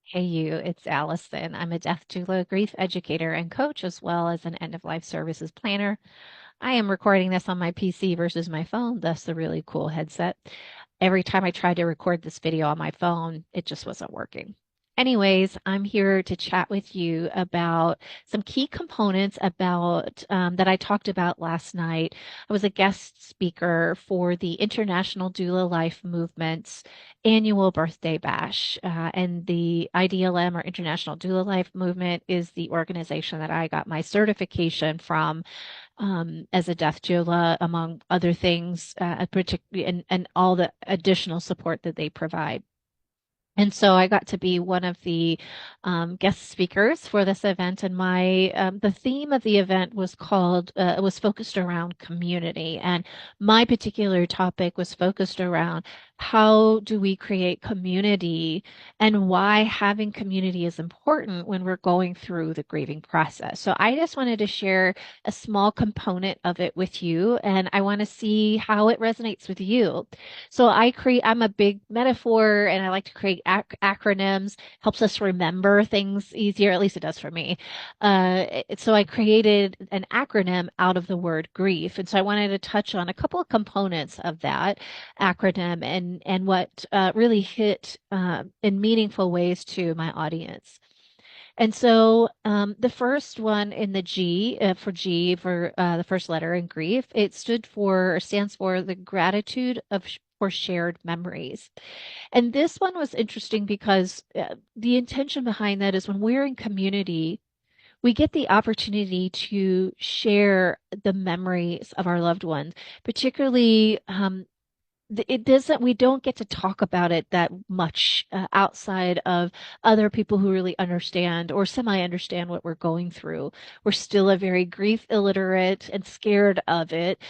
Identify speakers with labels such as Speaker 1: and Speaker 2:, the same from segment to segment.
Speaker 1: Hey you, it's Allison. I'm a death doula, grief educator, and coach, as well as an end of life services planner. I am recording this on my PC versus my phone, thus the really cool headset. Every time I tried to record this video on my phone, it just wasn't working. Anyways, I'm here to chat with you about some key components about that I talked about last night. I was a guest speaker for the International Doula Life Movement's annual birthday bash, and the IDLM, or International Doula Life Movement, is the organization that I got my certification from as a death doula, among other things, particularly and all the additional support that they provide. And so I got to be one of the guest speakers for this event, and my the theme of the event was focused around community, and my particular topic was focused around how do we create community and why having community is important when we're going through the grieving process. So I just wanted to share a small component of it with you, and I want to see how it resonates with you. So I'm a big metaphor and I like to create acronyms, helps us remember things easier. At least it does for me. So I created an acronym out of the word grief. And so I wanted to touch on a couple of components of that acronym and what really hit in meaningful ways to my audience. And so the first one in the G for the first letter in grief, it stood for or stands for the gratitude for shared memories. And this one was interesting because the intention behind that is when we're in community, we get the opportunity to share the memories of our loved ones, particularly it doesn't we don't get to talk about it that much outside of other people who really understand or semi understand what we're going through. We're still a very grief illiterate and scared of it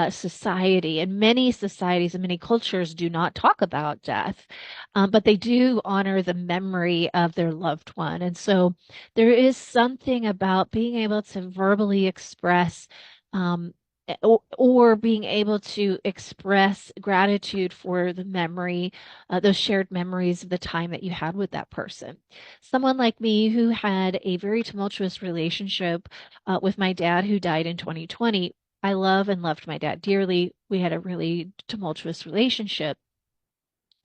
Speaker 1: society, and many societies and many cultures do not talk about death, but they do honor the memory of their loved one. And so there is something about being able to verbally express um, or being able to express gratitude for the memory, those shared memories of the time that you had with that person. Someone like me who had a very tumultuous relationship with my dad who died in 2020. I love and loved my dad dearly. We had a really tumultuous relationship.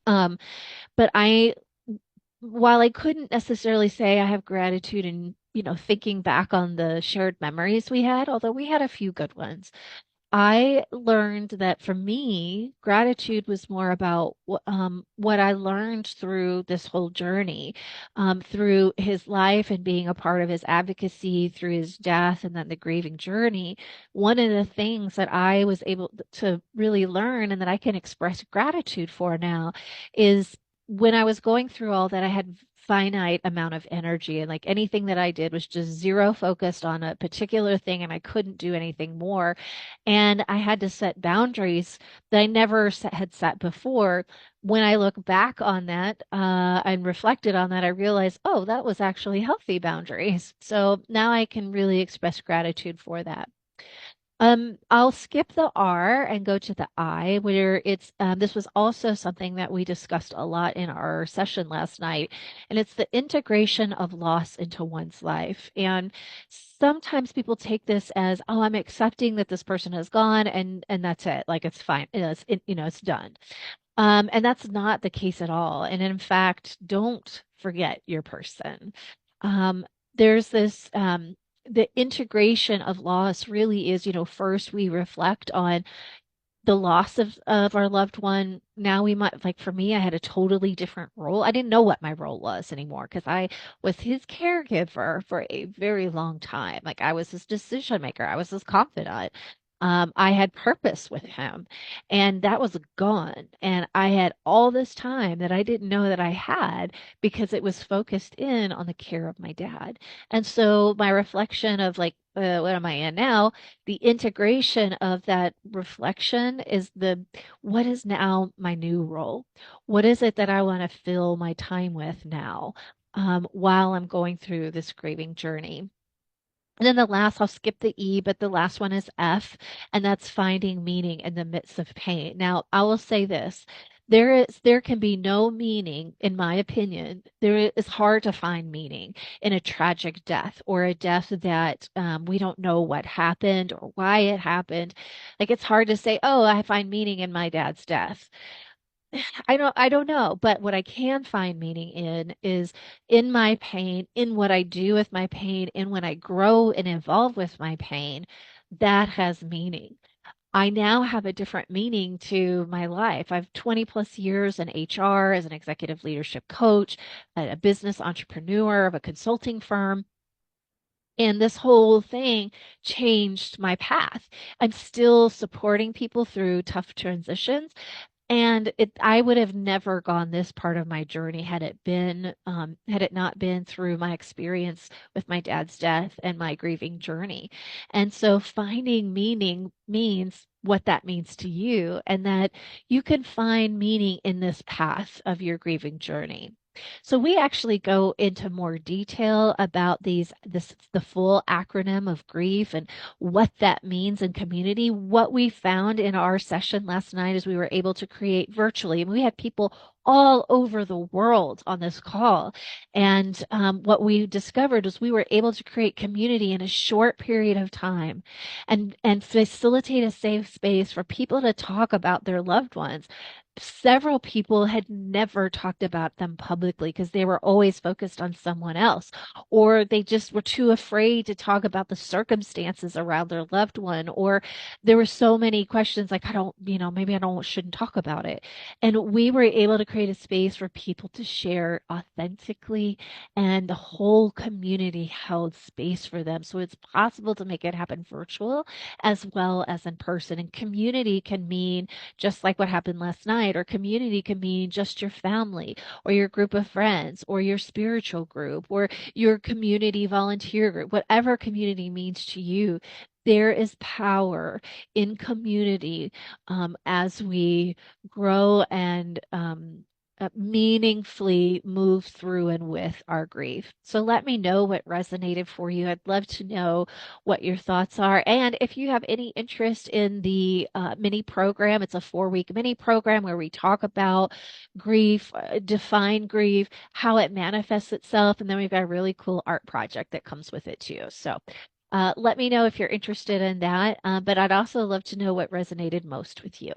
Speaker 1: Um, but while I couldn't necessarily say I have gratitude in, thinking back on the shared memories we had, although we had a few good ones, I learned that for me, gratitude was more about what I learned through this whole journey, through his life and being a part of his advocacy, through his death, and then the grieving journey. One of the things that I was able to really learn and that I can express gratitude for now is when I was going through all that, I had finite amount of energy, and like anything that I did was just zero focused on a particular thing, and I couldn't do anything more, and I had to set boundaries that I never had set before. When I look back on that and reflected on that, I realized, oh, that was actually healthy boundaries. So now I can really express gratitude for that. I'll skip the R and go to the I, where this was also something that we discussed a lot in our session last night, and it's the integration of loss into one's life. And sometimes people take this as, oh, I'm accepting that this person has gone, and that's it. Like it's fine. It's done. And that's not the case at all. And in fact, don't forget your person. There's this the integration of loss really is, first we reflect on the loss of our loved one. Now we might, like for me, I had a totally different role. I didn't know what my role was anymore because I was his caregiver for a very long time. Like I was his decision maker, I was his confidant. I had purpose with him, and that was gone. And I had all this time that I didn't know that I had because it was focused in on the care of my dad. And so my reflection of like, what am I in now? The integration of that reflection is what is now my new role? What is it that I want to fill my time with now, while I'm going through this grieving journey? And then I'll skip the E, but the last one is F, and that's finding meaning in the midst of pain. Now, I will say this. there can be no meaning, in my opinion. It's hard to find meaning in a tragic death or a death that we don't know what happened or why it happened. Like it's hard to say, oh, I find meaning in my dad's death. I don't know, but what I can find meaning in is in my pain, in what I do with my pain, in when I grow and evolve with my pain, that has meaning. I now have a different meaning to my life. I've 20 plus years in HR as an executive leadership coach, a business entrepreneur of a consulting firm. And this whole thing changed my path. I'm still supporting people through tough transitions, and I would have never gone this part of my journey had it not been through my experience with my dad's death and my grieving journey. And so finding meaning means what that means to you, and that you can find meaning in this path of your grieving journey. So we actually go into more detail about the full acronym of grief and what that means in community. What we found in our session last night is we were able to create virtually, and we had people all over the world on this call. And what we discovered was we were able to create community in a short period of time and facilitate a safe space for people to talk about their loved ones. Several people had never talked about them publicly because they were always focused on someone else, or they just were too afraid to talk about the circumstances around their loved one, or there were so many questions like, I don't, maybe I don't, shouldn't talk about it. And we were able to create a space for people to share authentically, and the whole community held space for them. So it's possible to make it happen virtual as well as in person. And community can mean just like what happened last night, or community can mean just your family or your group of friends or your spiritual group or your community volunteer group, whatever community means to you. There is power in community as we grow and meaningfully move through and with our grief. So let me know what resonated for you. I'd love to know what your thoughts are. And if you have any interest in the mini program, it's a 4 week mini program where we talk about grief, define grief, how it manifests itself. And then we've got a really cool art project that comes with it too. So let me know if you're interested in that. But I'd also love to know what resonated most with you.